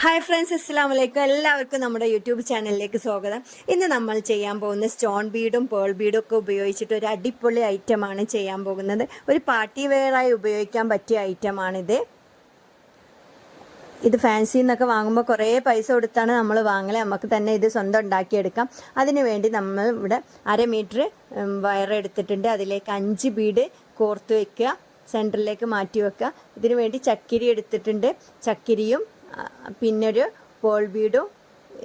Hi friends, അസ്സലാമു അലൈക്കും. എല്ലാവർക്കും നമ്മുടെ യൂട്യൂബ് ചാനലിലേക്ക് സ്വാഗതം. ഇന്ന് നമ്മൾ ചെയ്യാൻ പോകുന്ന സ്റ്റോൺ ബീഡും പേൾ ബീഡും ഒക്കെ ഉപയോഗിച്ചിട്ട് ഒരു അടിപൊളി ഐറ്റമാണ് ചെയ്യാൻ പോകുന്നത്. ഒരു പാർട്ടി വെയറായി ഉപയോഗിക്കാൻ പറ്റിയ ഐറ്റമാണിത്. ഇത് ഫാൻസിയിൽ നിന്നൊക്കെ വാങ്ങുമ്പോൾ കുറേ പൈസ കൊടുത്താണ് നമ്മൾ വാങ്ങല്. നമുക്ക് തന്നെ ഇത് സ്വന്തം ഉണ്ടാക്കിയെടുക്കാം. അതിനു വേണ്ടി നമ്മൾ ഇവിടെ 1/2 മീറ്റർ വയർ എടുത്തിട്ടുണ്ട്. അതിലേക്ക് 5 ബീഡ് കോർത്ത് വയ്ക്കുക, സെൻറ്ററിലേക്ക് മാറ്റി വെക്കുക. ഇതിനു വേണ്ടി ചക്കിരി എടുത്തിട്ടുണ്ട്. ചക്കിരിയും പിന്നൊരു പേൾ ബീഡും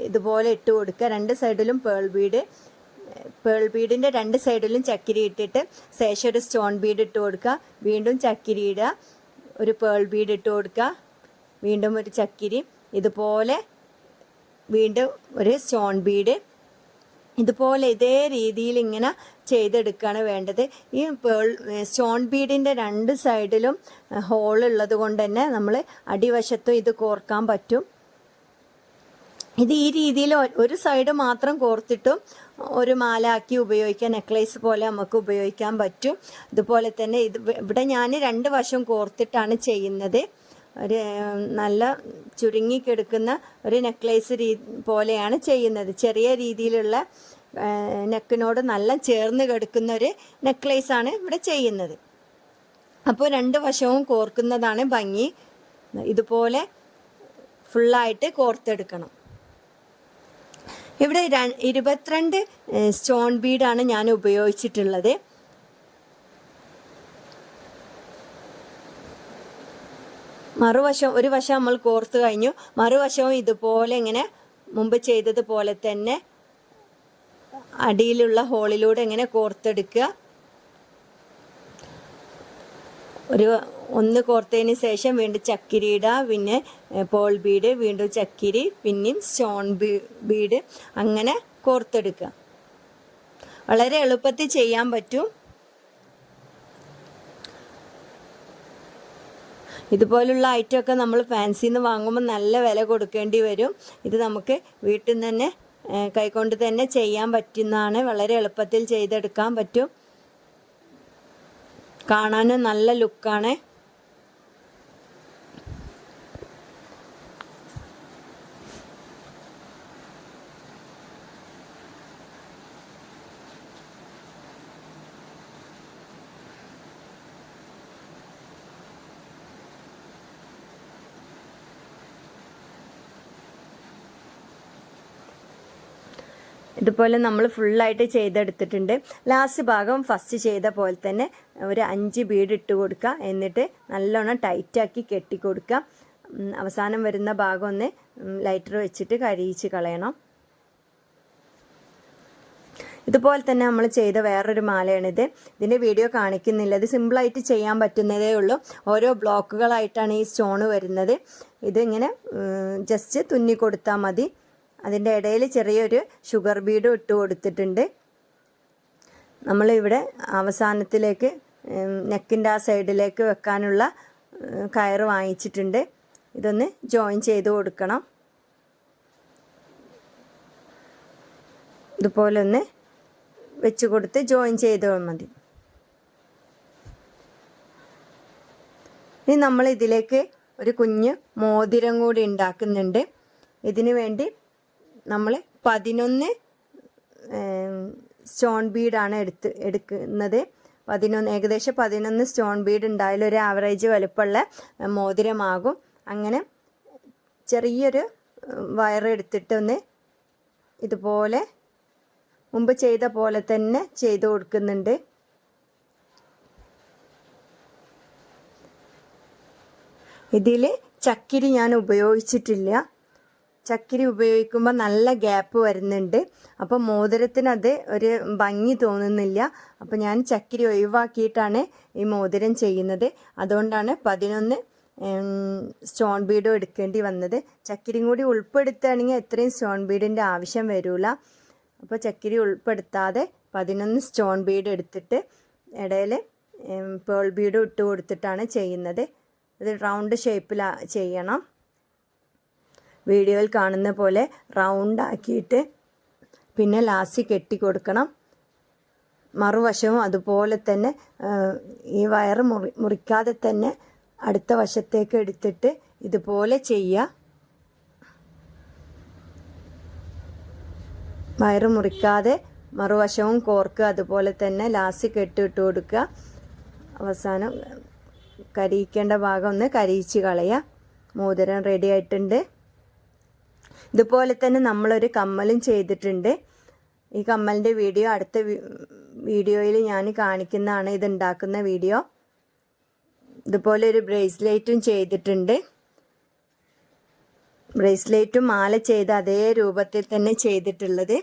ഇതുപോലെ ഇട്ട് കൊടുക്കുക. 2 സൈഡിലും പേൾ ബീഡിൻ്റെ 2 സൈഡിലും ചക്കിരി ഇട്ടിട്ട് ശേഷം ഒരു സ്റ്റോൺ ബീഡ് ഇട്ട് കൊടുക്കുക. വീണ്ടും ചക്കിരി ഇടുക, ഒരു പേൾ ബീഡ് ഇട്ട് കൊടുക്കുക, വീണ്ടും ഒരു ചക്കിരി, ഇതുപോലെ വീണ്ടും ഒരു സ്റ്റോൺ ബീഡ്. ഇതുപോലെ ഇതേ രീതിയിൽ ഇങ്ങനെ ചെയ്തെടുക്കുകയാണ് വേണ്ടത്. ഈ സ്റ്റോൺ ബീഡിൻ്റെ 2 സൈഡിലും ഹോളുള്ളത് കൊണ്ട് തന്നെ നമ്മൾ അടിവശത്തും ഇത് കോർക്കാൻ പറ്റും. ഇത് ഈ രീതിയിൽ ഒരു സൈഡ് മാത്രം കോർത്തിട്ടും ഒരു മാലാക്കി ഉപയോഗിക്കാൻ, നെക്ലേസ് പോലെ നമുക്ക് ഉപയോഗിക്കാൻ പറ്റും. അതുപോലെ തന്നെ ഇവിടെ ഞാൻ 2 വശം കോർത്തിട്ടാണ് ചെയ്യുന്നത്. ഒരു നല്ല ചുരുങ്ങിക്കെടുക്കുന്ന ഒരു നെക്ലേസ് പോലെയാണ് ചെയ്യുന്നത്. ചെറിയ രീതിയിലുള്ള നെക്കിനോട് നല്ല ചേർന്ന് കിടക്കുന്ന ഒരു നെക്ലേസാണ് ഇവിടെ ചെയ്യുന്നത്. അപ്പോൾ 2 വശവും കോർക്കുന്നതാണ് ഭംഗി. ഇതുപോലെ ഫുള്ളായിട്ട് കോർത്തെടുക്കണം. ഇവിടെ 22 സ്റ്റോൺ ബീഡാണ് ഞാൻ ഉപയോഗിച്ചിട്ടുള്ളത്. ഒരു വശം നമ്മൾ കോർത്ത് കഴിഞ്ഞു. മറുവശവും ഇതുപോലെ ഇങ്ങനെ മുമ്പ് ചെയ്തതുപോലെ തന്നെ അടിയിലുള്ള ഹോളിലൂടെ ഇങ്ങനെ കോർത്തെടുക്കുക. ഒന്ന് കോർത്തതിന് ശേഷം വീണ്ടും ചക്കിരി ഇടുക, പിന്നെ പേൾ ബീഡ്, വീണ്ടും ചക്കിരി, പിന്നെയും സ്റ്റോൺ ബീഡ്, അങ്ങനെ കോർത്തെടുക്കുക. വളരെ എളുപ്പത്തിൽ ചെയ്യാൻ പറ്റും. ഇതുപോലുള്ള ഐറ്റമൊക്കെ നമ്മൾ ഫാൻസിയിൽ നിന്ന് വാങ്ങുമ്പോൾ നല്ല വില കൊടുക്കേണ്ടി വരും. ഇത് നമുക്ക് വീട്ടിൽ നിന്ന് തന്നെ കൈകൊണ്ട് തന്നെ ചെയ്യാൻ പറ്റുന്നതാണ്. വളരെ എളുപ്പത്തിൽ ചെയ്തെടുക്കാൻ പറ്റും. കാണാനും നല്ല ലുക്കാണ്. ഇതുപോലെ നമ്മൾ ഫുള്ളായിട്ട് ചെയ്തെടുത്തിട്ടുണ്ട്. ലാസ്റ്റ് ഭാഗം ഫസ്റ്റ് ചെയ്ത പോലെ തന്നെ ഒരു 5 ബീഡ് ഇട്ട് കൊടുക്കുക. എന്നിട്ട് നല്ലോണം ടൈറ്റാക്കി കെട്ടി കൊടുക്കുക. അവസാനം വരുന്ന ഭാഗം ഒന്ന് ലൈറ്റർ വെച്ചിട്ട് കരിയിച്ച് കളയണം. ഇതുപോലെ തന്നെ നമ്മൾ ചെയ്ത വേറൊരു മാലയാണിത്. ഇതിൻ്റെ വീഡിയോ കാണിക്കുന്നില്ല. ഇത് സിമ്പിളായിട്ട് ചെയ്യാൻ പറ്റുന്നതേ ഉള്ളൂ. ഓരോ ബ്ലോക്കുകളായിട്ടാണ് ഈ സ്റ്റോൺ വരുന്നത്. ഇതിങ്ങനെ ജസ്റ്റ് തുന്നി കൊടുത്താൽ മതി. അതിൻ്റെ ഇടയിൽ ചെറിയൊരു ഷുഗർ ബീഡും ഇട്ട് കൊടുത്തിട്ടുണ്ട്. നമ്മളിവിടെ അവസാനത്തിലേക്ക് നെക്കിൻ്റെ ആ സൈഡിലേക്ക് വെക്കാനുള്ള കയറ് വാങ്ങിച്ചിട്ടുണ്ട്. ഇതൊന്ന് ജോയിൻ ചെയ്ത് കൊടുക്കണം. ഇതുപോലെ ഒന്ന് വെച്ച് കൊടുത്ത് ജോയിൻ ചെയ്താൽ മതി. ഇനി നമ്മൾ ഇതിലേക്ക് ഒരു കുഞ്ഞ് മോതിരം കൂടി ഉണ്ടാക്കുന്നുണ്ട്. ഇതിനു വേണ്ടി നമ്മൾ 11 സ്റ്റോൺ ബീഡാണ് എടുക്കുന്നത്. ഏകദേശം 11 സ്റ്റോൺ ബീഡ് ഉണ്ടായാലും ഒരു ആവറേജ് വലുപ്പമുള്ള മോതിരമാകും. അങ്ങനെ ചെറിയൊരു വയർ എടുത്തിട്ട് ഒന്ന് ഇതുപോലെ മുമ്പ് ചെയ്ത പോലെ തന്നെ ചെയ്ത് കൊടുക്കുന്നുണ്ട്. ഇതിൽ ചക്കിരി ഞാൻ ഉപയോഗിച്ചിട്ടില്ല. ചക്കിരി ഉപയോഗിക്കുമ്പോൾ നല്ല ഗ്യാപ്പ് വരുന്നുണ്ട്. അപ്പോൾ മോതിരത്തിനത് ഒരു ഭംഗി തോന്നുന്നില്ല. അപ്പോൾ ഞാൻ ചക്കിരി ഒഴിവാക്കിയിട്ടാണ് ഈ മോതിരം ചെയ്യുന്നത്. അതുകൊണ്ടാണ് 11 സ്റ്റോൺ ബീഡും എടുക്കേണ്ടി വന്നത്. ചക്കിരിയും കൂടി ഉൾപ്പെടുത്തുകയാണെങ്കിൽ എത്രയും സ്റ്റോൺ ബീഡിൻ്റെ ആവശ്യം വരില്ല. അപ്പോൾ ചക്കിരി ഉൾപ്പെടുത്താതെ 11 സ്റ്റോൺ ബീഡ് എടുത്തിട്ട് ഇടയിൽ പേൾ ബീഡും ഇട്ട് കൊടുത്തിട്ടാണ് ചെയ്യുന്നത്. ഇത് റൗണ്ട് ഷേപ്പിൽ ചെയ്യണം. വീഡിയോയിൽ കാണുന്ന പോലെ റൗണ്ട് ആക്കിയിട്ട് പിന്നെ ലാസ്റ്റ് കെട്ടി കൊടുക്കണം. മറുവശവും അതുപോലെ തന്നെ ഈ വയറ് മുറിക്കാതെ തന്നെ അടുത്ത വശത്തേക്ക് എടുത്തിട്ട് ഇതുപോലെ ചെയ്യുക. വയറ് മുറിക്കാതെ മറുവശവും കോർക്കുക. അതുപോലെ തന്നെ ലാസ്റ്റ് കെട്ടിട്ട് കൊടുക്കുക. അവസാനം കരിയിക്കേണ്ട ഭാഗം ഒന്ന് കരിയിച്ച് കളയുക. മോതിരം റെഡി ആയിട്ടുണ്ട്. ഇതുപോലെ തന്നെ നമ്മളൊരു കമ്മലും ചെയ്തിട്ടുണ്ട്. ഈ കമ്മലിൻ്റെ വീഡിയോ അടുത്ത വീഡിയോയിൽ ഞാൻ കാണിക്കുന്നതാണ്, ഇത് ഉണ്ടാക്കുന്ന വീഡിയോ. ഇതുപോലെ ഒരു ബ്രേസ്ലെറ്റും ചെയ്തിട്ടുണ്ട്. ബ്രേസ്ലെറ്റും മാല ചെയ്ത അതേ രൂപത്തിൽ തന്നെ ചെയ്തിട്ടുള്ളത്.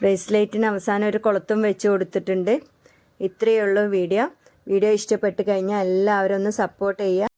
ബ്രേസ്ലെറ്റിന് അവസാനം ഒരു കൊളുത്തും വെച്ച് കൊടുത്തിട്ടുണ്ട്. ഇത്രയേ ഉള്ളൂ വീഡിയോ. വീഡിയോ ഇഷ്ടപ്പെട്ട് കഴിഞ്ഞാൽ എല്ലാവരും ഒന്ന് സപ്പോർട്ട് ചെയ്യുക.